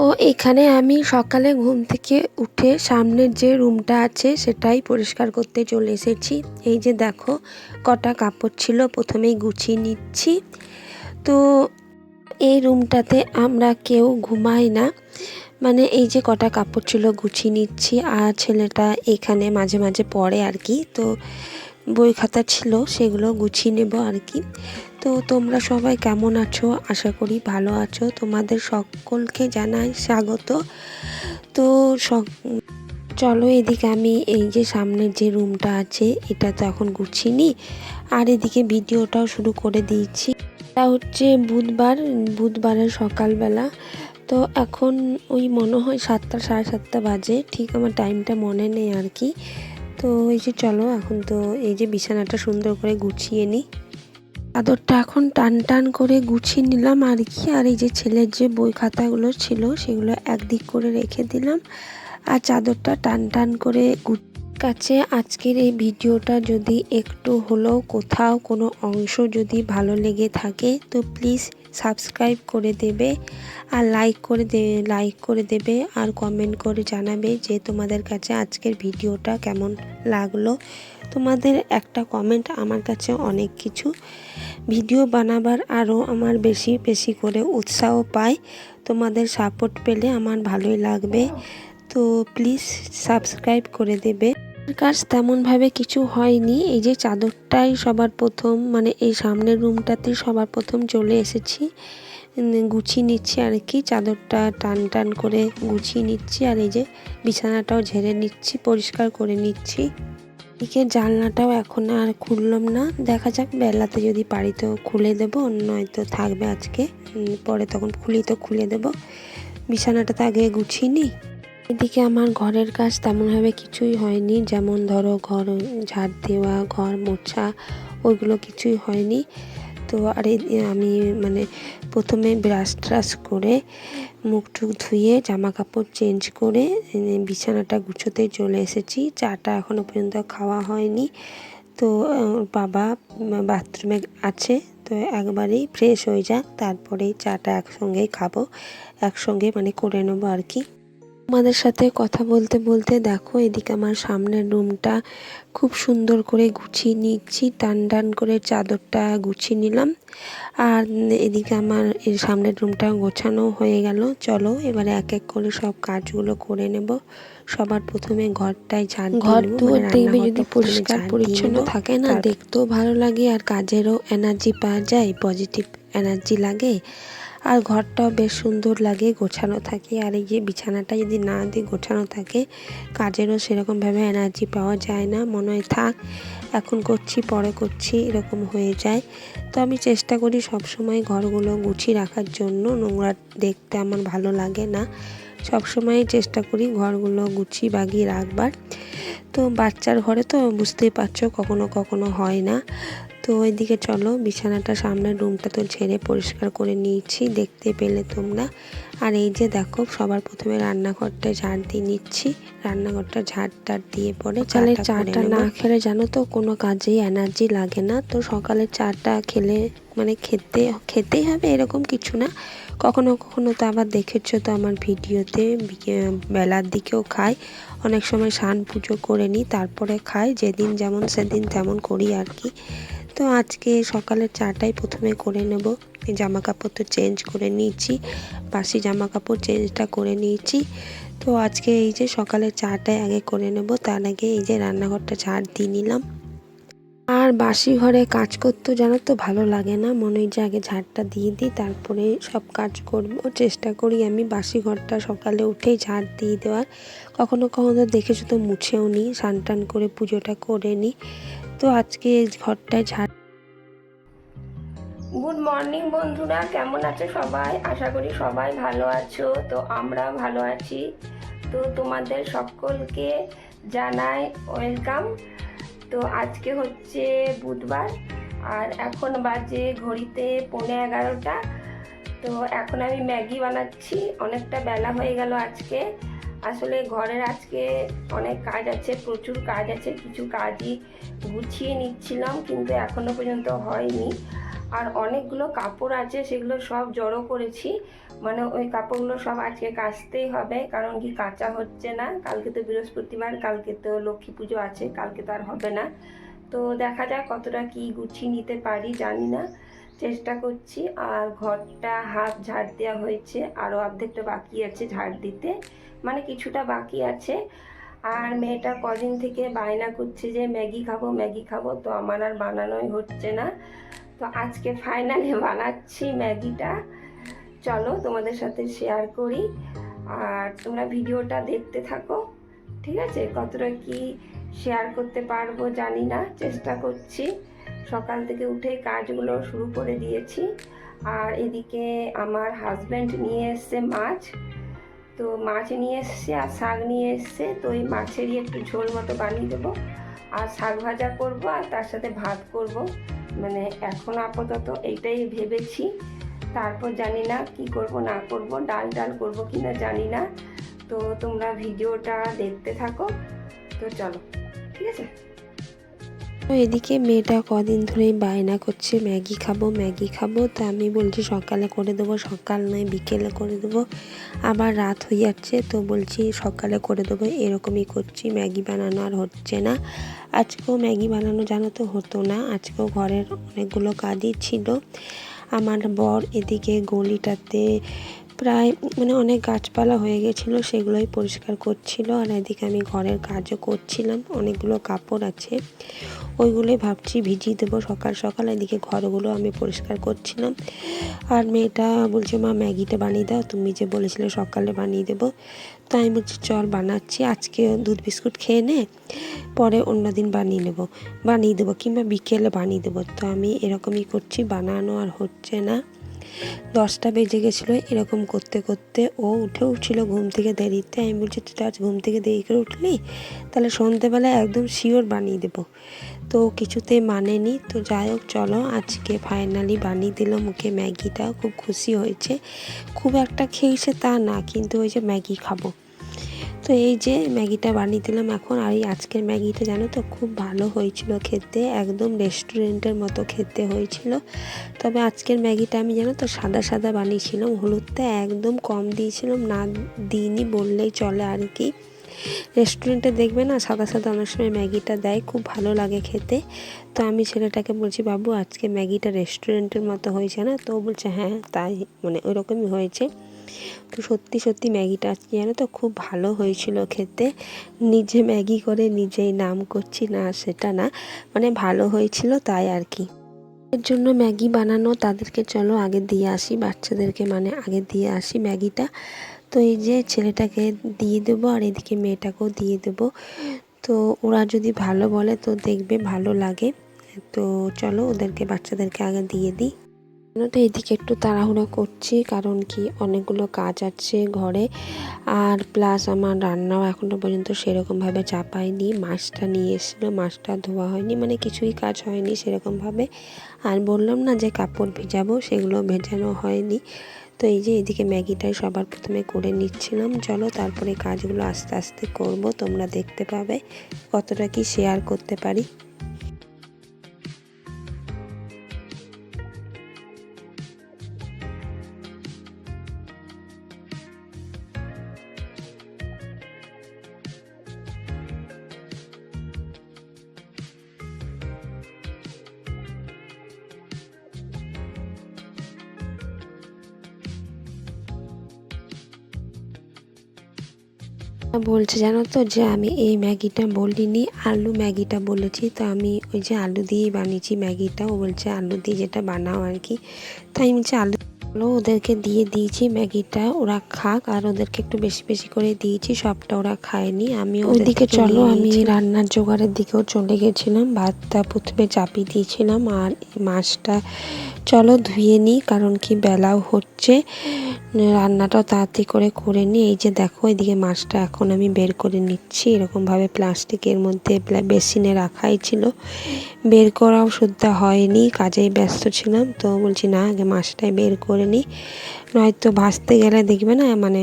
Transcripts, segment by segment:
ও এখানে আমি সকালে ঘুম থেকে উঠে সামনের যে রুমটা আছে সেটাই পরিষ্কার করতে চলে এসেছি। এই যে দেখো কটা কাপড় ছিল, প্রথমেই গুছিয়ে নিচ্ছি। তো এই রুমটাতে আমরা কেউ ঘুমাই না, মানে এই যে কটা কাপড় ছিল গুছিয়ে নিচ্ছি। আর ছেলেটা এখানে মাঝে মাঝে পড়ে আর কি, তো বই খাতা ছিল সেগুলো গুছিয়ে নেব আর কি। তো তোমরা সবাই কেমন আছো? আশা করি ভালো আছো। তোমাদের সকলকে জানাই স্বাগত। তো চলো এদিকে আমি এই যে সামনের যে রুমটা আছে এটা তো এখন গুছিয়ে নিই, আর এদিকে ভিডিওটাও শুরু করে দিয়েছি। এটা হচ্ছে বুধবারের সকালবেলা। তো এখন ওই মনে হয় 7টা সাড়ে 7টা বাজে, ঠিক আমার টাইমটা মনে নেই আর কি। তো এই যে চলো এখন তো এই যে বিছানাটা সুন্দর করে গুছিয়ে নিই। চাদরটা এখন টান টান করে গুছিয়ে নিলাম আর কি। আর এই যে ছেলের যে বই খাতাগুলো ছিল সেগুলো একদিক করে রেখে দিলাম, আর চাদরটা টান টান করে কাছে। আজকের এই ভিডিওটা যদি একটু হলেও কোথাও কোনো অংশ যদি ভালো লেগে থাকে তো প্লিজ সাবস্ক্রাইব করে দেবে, আর লাইক করে দেবে, আর কমেন্ট করে জানাবে যে তোমাদের কাছে আজকের ভিডিওটা কেমন লাগলো। তোমাদের একটা কমেন্ট আমার কাছে অনেক কিছু, ভিডিও বানাবার আরও আমার বেশি বেশি করে উৎসাহ পাই। তোমাদের সাপোর্ট পেলে আমার ভালোই লাগবে। তো প্লিজ সাবস্ক্রাইব করে দেবে। কাজ তেমনভাবে কিছু হয়নি, এই যে চাদরটাই সবার প্রথম, মানে এই সামনের রুমটাতেই সবার প্রথম চলে এসেছি, গুছিয়ে নিচ্ছি আর কি। চাদরটা টান টান করে গুছিয়ে নিচ্ছি, আর এই যে বিছানাটাও ঝেড়ে নিচ্ছি, পরিষ্কার করে নিচ্ছি। এদিকে জানলাটাও এখন আর খুললাম না, দেখা যাক বেলাতে যদি পারি তো খুলে দেবো, নয়তো থাকবে আজকে, পরে তখন খুলে দেবো। বিছানাটা তো আগে গুছিয়ে নিই। এদিকে আমার ঘরের কাজ তেমনভাবে কিছুই হয়নি, যেমন ধরো ঘর ঝাড় দেওয়া, ঘর মোছা, ওইগুলো কিছুই হয়নি। তো আর আমি মানে প্রথমে ব্রাশ ট্রাশ করে মুখ টুক ধুয়ে জামা কাপড় চেঞ্জ করে বিছানাটা গুছোতে চলে এসেছি। চাটা এখনও পর্যন্ত খাওয়া হয়নি। তো বাবা বাথরুমে আছে, তো একবারেই ফ্রেশ হয়ে যাক তারপরেই চাটা একসঙ্গেই খাবো, একসঙ্গে মানে করে নেবো আর কি। আমাদের সাথে কথা বলতে বলতে দেখো এদিকে আমার সামনের রুমটা খুব সুন্দর করে গুছিয়ে নিচ্ছি, টান টান করে চাদরটা গুছিয়ে নিলাম। আর এদিকে আমার এই সামনের রুমটা গোছানো হয়ে গেল। চলো এবারে এক এক করে সব কাজগুলো করে নেব। সবার প্রথমে ঘরটায় ঝাড় দিয়ে ঘর নেব, দুয়ার মানে দেখবে রান্নাঘরটা যদি পরিষ্কার পরিচ্ছন্ন থাকে না, দেখতেও ভালো লাগে, আর কাজেরও এনার্জি পাওয়া যায়, পজিটিভ এনার্জি লাগে, আর ঘরটাও বেশ সুন্দর লাগে, গোছানো থাকে। আর এই যে বিছানাটা যদি না দিয়ে গোছানো থাকে, কাজেরও সেরকমভাবে এনার্জি পাওয়া যায় না, মনে হয় থাক এখন করছি পরে করছি এরকম হয়ে যায়। তো আমি চেষ্টা করি সবসময় ঘরগুলো গুছিয়ে রাখার জন্য, নোংরা দেখতে আমার ভালো লাগে না, সবসময় চেষ্টা করি ঘরগুলো গুছিয়ে বাগিয়ে রাখবার। তো বাচ্চার ঘরে তো বুঝতেই পারছো কখনো কখনো হয় না। তো ওইদিকে চলো বিছানাটা সামনের রুমটা তো ঝেড়ে পরিষ্কার করে নিয়েছি, দেখতে পেলে তোমরা। আর এই যে দেখো সবার প্রথমে রান্নাঘরটা ঝাড় দিয়ে নিচ্ছি, রান্নাঘরটা ঝাড় টাড় দিয়ে পরে সকালে চাটা না খেলে জানো তো কোনো কাজেই এনার্জি লাগে না। তো সকালে চাটা খেলে মানে খেতেই হবে এরকম কিছু না, কখনো কখনো তো আবার দেখেছো তো আমার ভিডিওতে বেলার দিকেও খাই, অনেক সময় স্নান পুজো করে নিই তারপরে খাই, যেদিন যেমন সেদিন তেমন করি আর কি। তো আজকে সকালের চাটাই প্রথমে করে নেব। জামা কাপড় তো চেঞ্জ করে নিয়েছি, বাসি জামা কাপড় চেঞ্জটা করে নিয়েছি। তো আজকে এই যে সকালের চাটাই আগে করে নেব, তার আগে এই যে রান্নাঘরটা ঝাড় দিয়ে নিলাম। আর বাসি ঘরে কাজ করতে জানো তো ভালো লাগে না, মনে হয় যে আগে ঝাড়টা দিয়ে দিই তারপরে সব কাজ করব। চেষ্টা করি আমি বাসি ঘরটা সকালে উঠেই ঝাড় দিয়ে দেওয়ার, কখনো কখনো দেখেছো তো মুছেও নিই, স্নান টান করে পুজোটা করে নিই। তো আজকে ঘরটায় ঝাড়। গুড মর্নিং বন্ধুরা, কেমন আছো সবাই? আশা করি সবাই ভালো আছো। তো আমরা ভালো আছি। তো তোমাদের সকলকে জানাই ওয়েলকাম। তো আজকে হচ্ছে বুধবার, আর এখন বাজে ঘড়িতে 11:15। তো এখন আমি ম্যাগি বানাচ্ছি, অনেকটা বেলা হয়ে গেল আজকে। আসলে ঘরের আজকে অনেক কাজ আছে, প্রচুর কাজ আছে, কিছু কাজই গুছিয়ে নিচ্ছিলাম কিন্তু এখনো পর্যন্ত হয়নি। আর অনেকগুলো কাপড় আছে, সেগুলো সব জড়ো করেছি, মানে ওই কাপড়গুলো সব আজকে কাচতেই হবে, কারণ কি কাচা হচ্ছে না। কালকে তো বৃহস্পতিবার, কালকে তো লক্ষ্মী পুজো আছে, কালকে তো আর হবে না। তো দেখা যাক কতটা কি গুছিয়ে নিতে পারি, জানি না, চেষ্টা করছি। আর ঘরটা হাফ ঝাড় দেওয়া হয়েছে, আরও অর্ধেকটা বাকি আছে ঝাড় দিতে, মানে কিছুটা বাকি আছে। আর মেয়েটা কদিন থেকে বায়না করছে যে ম্যাগি খাবো ম্যাগি খাবো, তো আমার আর বানানোই হচ্ছে না। তো আজকে ফাইনালি বানাচ্ছি ম্যাগিটা। চলো তোমাদের সাথে শেয়ার করি, আর তোমরা ভিডিওটা দেখতে থাকো, ঠিক আছে? কতটা কি শেয়ার করতে পারবো জানি না, চেষ্টা করছি। সকাল থেকে উঠে কাজগুলো শুরু করে দিয়েছি। আর এদিকে আমার হাজব্যান্ড নিয়ে এসছে মাছ, তো মাছ নিয়ে এসছে আর শাক নিয়ে এসছে, তো এই মাছেরই একটু ঝোল মতো বানিয়ে দেবো, আর শাক ভাজা করবো, আর তার সাথে ভাত করব। মানে এখন আপাতত এইটাই ভেবেছি, তারপর জানি না কি করব না করব, ডাল করব কিনা জানি না। তো তোমরা ভিডিওটা দেখতে থাকো, তো চলো, ঠিক আছে? তো এদিকে মেয়েটা কদিন ধরেই বায়না করছে ম্যাগি খাবো ম্যাগি খাবো, তো আমি বলছি সকালে করে দেবো, সকাল নয় বিকেলে করে দেবো, আবার রাত হয়ে যাচ্ছে, তো বলছি সকালে করে দেবো, এরকমই করছি। ম্যাগি বানানো আর হচ্ছে না। আজকেও ম্যাগি বানানো জানো তো হতো না, আজকেও ঘরের অনেকগুলো কাজই ছিল। আমার বর এদিকে গলিটাতে প্রায় মানে অনেক গাছপালা হয়ে গেছিলো, সেগুলোই পরিষ্কার করছিল, আর এদিকে আমি ঘরের কাজও করছিলাম। অনেকগুলো কাপড় আছে, ওইগুলোই ভাবছি ভিজিয়ে দেবো সকাল সকাল। এদিকে ঘরগুলো আমি পরিষ্কার করছিলাম। আর মেয়েটা বলছে মা ম্যাগিটা বানিয়ে দাও, তুমি যে বলেছিলে সকালে বানিয়ে দেবো। তো আমি বলছি চল বানাচ্ছি, আজকে দুধ বিস্কুট খেয়ে নে, পরে অন্যদিন বানিয়ে দেবো কিংবা বিকেলে বানিয়ে দেবো। তো আমি এরকমই করছি, বানানো আর হচ্ছে না। 10টা বেজে গেছিলো এরকম করতে করতে। ও উঠছিল ঘুম থেকে দেরিতে। আমি বলছি তুই তো আজ ঘুম থেকে দেরি করে উঠলি, তাহলে সন্ধ্যেবেলায় একদম শিওর বানিয়ে দেবো। তো কিছুতেই মানেনি। তো যাই হোক চলো, আজকে ফাইনালি বানিয়ে দিলাম ওকে ম্যাগিটা। খুব খুশি হয়েছে, খুব একটা খেয়েছে তা না, কিন্তু ওই যে ম্যাগি খাবো, তো এই যে ম্যাগিটা বানিয়ে দিলাম এখন। আর এই আজকের ম্যাগিটা জানো তো খুব ভালো হয়েছিল খেতে, একদম রেস্টুরেন্টের মতো খেতে হয়েছিল। তবে আজকের ম্যাগিটা আমি জানো তো সাদা সাদা বানিয়েছিলাম, হলুদটা একদম কম দিয়েছিলাম, না দিইনি বললেই চলে আর কি। রেস্টুরেন্টে দেখবে না সাদা সাদা অনেক সময় ম্যাগিটা দেয়, খুব ভালো লাগে খেতে। তো আমি ছেলেটাকে বলছি বাবু আজকে ম্যাগিটা রেস্টুরেন্টের মতো হয়েছে না? তো বলছে হ্যাঁ তাই, মানে ওইরকমই হয়েছে। তো সত্যি সত্যি ম্যাগিটা আজকে জানো তো খুব ভালো হয়েছিল খেতে। নিজে ম্যাগি করে নিজেই নাম করছি না সেটা না, মানে ভালো হয়েছিল তাই আর কি। এর জন্য ম্যাগি বানানো, তাদেরকে চলো আগে দিয়ে আসি, বাচ্চাদেরকে মানে আগে দিয়ে আসি ম্যাগিটা। তো এই যে ছেলেটাকে দিয়ে দেবো আর এদিকে মেয়েটাকেও দিয়ে দেবো। তো ওরা যদি ভালো বলে তো দেখবে ভালো লাগে। তো চলো ওদেরকে বাচ্চাদেরকে আগে দিয়ে দিই। তো এদিকে একটু তাড়াহুড়ো করছি, কারণ কি অনেকগুলো কাজ আছে ঘরে, আর প্লাস আমার রান্নাও এখনও পর্যন্ত সেরকমভাবে চাপায়নি। মাছটা নিয়ে এসেছিলো, মাছটা ধোয়া হয়নি, মানে কিছুই কাজ হয়নি সেরকমভাবে। আর বললাম না যে কাপড় ভেজাবো, সেগুলো ভেজানো হয়নি। তো এই যে এদিকে ম্যাগিটাই সবার প্রথমে করে নিচ্ছিলাম। চলো তারপরে কাজগুলো আস্তে আস্তে করব, তোমরা দেখতে পাবে কতটা কি শেয়ার করতে পারি। বলছে জানো তো যে আমি এই ম্যাগিটা বলিনি, আলু ম্যাগিটা বলেছি। তো আমি ওই যে আলু দিয়েই বানিয়েছি ম্যাগিটা। ও বলছে আলু দিয়ে যেটা বানাও আর কি। তাই আমি বলছি আলু ওদেরকে দিয়ে দিয়েছি ম্যাগিটা, ওরা খাক। আর ওদেরকে একটু বেশি বেশি করে দিয়েছি, সবটা ওরা খায়নি। আমি ওদিকে চলো আমি রান্নার জোগাড়ের দিকেও চলে গেছিলাম। ভাতটা প্রথমে চাপিয়ে দিয়েছিলাম, আর মাছটা চলো ধুয়ে নিই, কারণ কি বেলাও হচ্ছে, রান্নাটাও তাড়াতাড়ি করে নিই। এই যে দেখো এদিকে মাছটা এখন আমি বের করে নিচ্ছি, এরকমভাবে প্লাস্টিকের মধ্যে বেসিনে রাখাই ছিল, বের করাও সুদ্ধা হয়নি, কাজেই ব্যস্ত ছিলাম। তো বলছি না আগে মাছটাই বের করে নিই, নয়তো ভাজতে গেলে দেখবে না মানে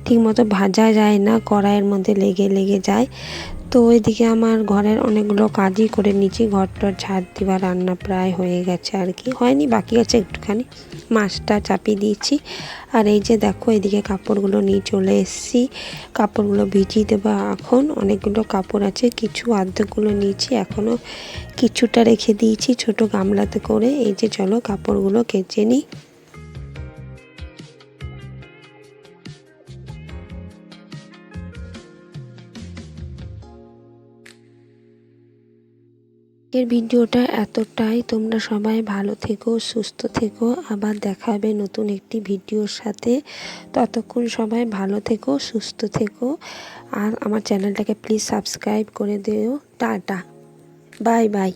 ঠিকমতো ভাজা যায় না, কড়াইয়ের মধ্যে লেগে যায়। তো ওইদিকে আমার ঘরের অনেকগুলো কাজই করে নিচ্ছি, ঘরটা ঝাড় দিবা, রান্না প্রায় হয়ে গেছে, আর কি হয়নি, বাকি আছে একটুখানি। মাছটা চাপিয়ে দিয়েছি। আর এই যে দেখো এদিকে কাপড়গুলো নিয়ে চলে এসেছি, কাপড়গুলো ভিজিয়ে দেবো। এখন অনেকগুলো কাপড় আছে, কিছু অর্ধেকগুলো নিয়েছি, এখনও কিছুটা রেখে দিয়েছি ছোট গামলাতে করে। এই যে চলো কাপড়গুলো কেচে নিই। এর ভিডিওটা এতটাই, তোমরা সবাই ভালো থেকো, সুস্থ থেকো, আবার দেখা হবে নতুন একটি ভিডিওর সাথে। ততক্ষণ সবাই ভালো থেকো, সুস্থ থেকো, আর আমার চ্যানেলটাকে প্লিজ সাবস্ক্রাইব করে দিও। Tata, bye bye.